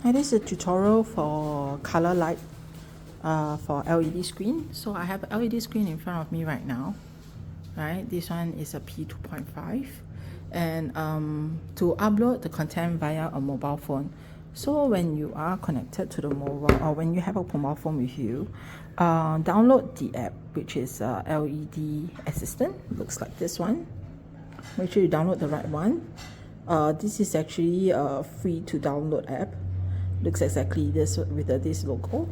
Hi, this is a tutorial for Colorlight for LED screen. So I have an LED screen in front of me right now. Right, this one is a P2.5, and to upload the content via a mobile phone. So when you are connected to the mobile, or when you have a mobile phone with you, download the app, which is LED Assistant. Looks like this one. Make sure you download the right one. This is actually a free to download app. Looks exactly this with this logo.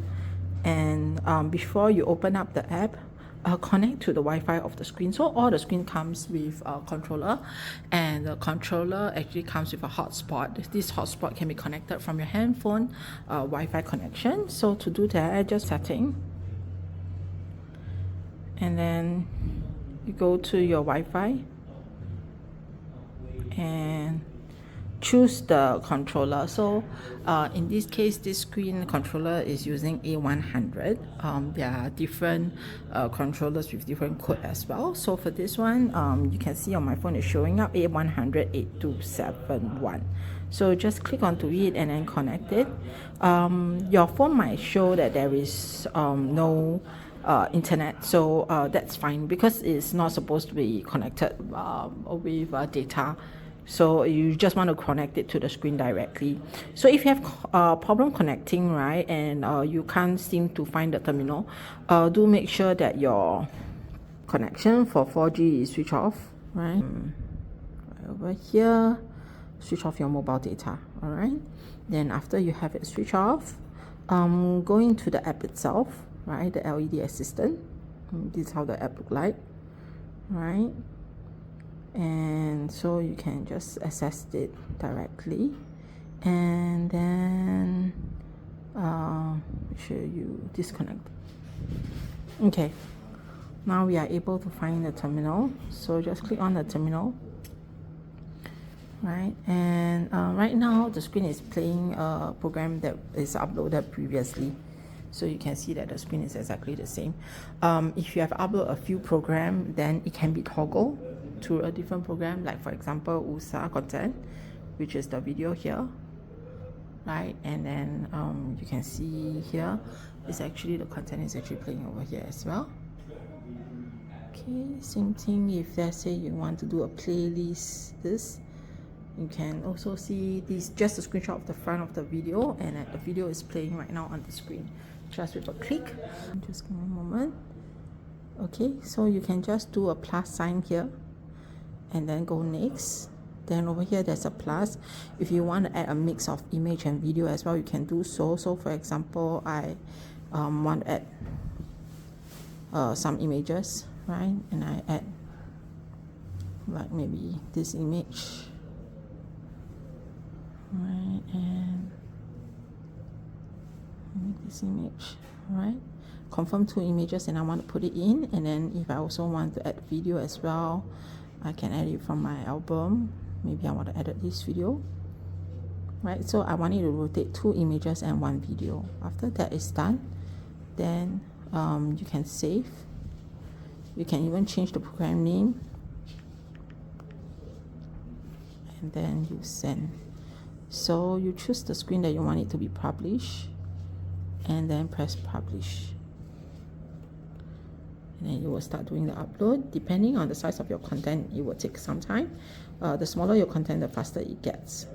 And before you open up the app, connect to the Wi-Fi of the screen. So all the screen comes with a controller, and the controller actually comes with a hotspot. This hotspot can be connected from your handphone Wi-Fi connection. So to do that, just setting, and then you go to your Wi-Fi and choose the controller. So in this case, this screen controller is using A100. There are different controllers with different code as well. So for this one, you can see on my phone it's showing up A100 8271. So just click onto it and then connect it. Your phone might show that there is no internet, so that's fine because it's not supposed to be connected with data. So you just want to connect it to the screen directly. So if you have problem connecting, right, and you can't seem to find the terminal, do make sure that your connection for 4G is switched off, right? Right over here, switch off your mobile data. All right, then after you have it switched off, go into the app itself, right, the LED Assistant. This is how the app look like, right? And so you can just access it directly, and then make sure you disconnect. Okay, now we are able to find the terminal, so just click on the terminal, right? And right now the screen is playing a program that is uploaded previously. So you can see that the screen is exactly the same. If you have uploaded a few programs, then it can be toggled to a different program, like for example USA content, which is the video here, right? And then you can see here is actually the content is actually playing over here as well. Okay, same thing if let's say you want to do a playlist, this you can also see this, just a screenshot of the front of the video, and the video is playing right now on the screen just with a click. Just give me a moment. Okay, so you can just do a plus sign here and then go next. Then over here there's a plus. If you want to add a mix of image and video as well, you can do so. So for example, I want to add some images, right? And I add like maybe this image, right, and this image, right? Confirm 2 images, and I want to put it in. And then if I also want to add video as well, I can add it from my album. Maybe I want to edit this video, right? So I want it to rotate 2 images and 1 video. After that is done, then you can save. You can even change the program name, and then you send. So you choose the screen that you want it to be published, and then press publish, and then you will start doing the upload. Depending on the size of your content, it will take some time. The smaller your content, the faster it gets.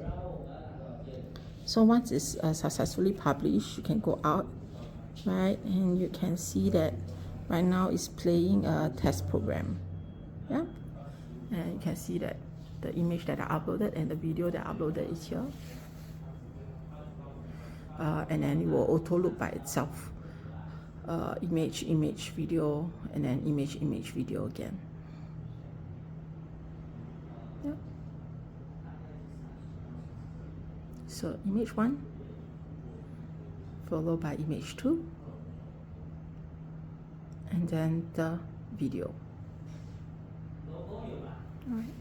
So once it's successfully published, you can go out, right, and you can see that right now it's playing a test program. Yeah, and you can see that the image that I uploaded and the video that I uploaded is here. And then it will auto loop by itself. Image, video, and then image, video again. Yep. So image 1, followed by image 2, and then the video. All right.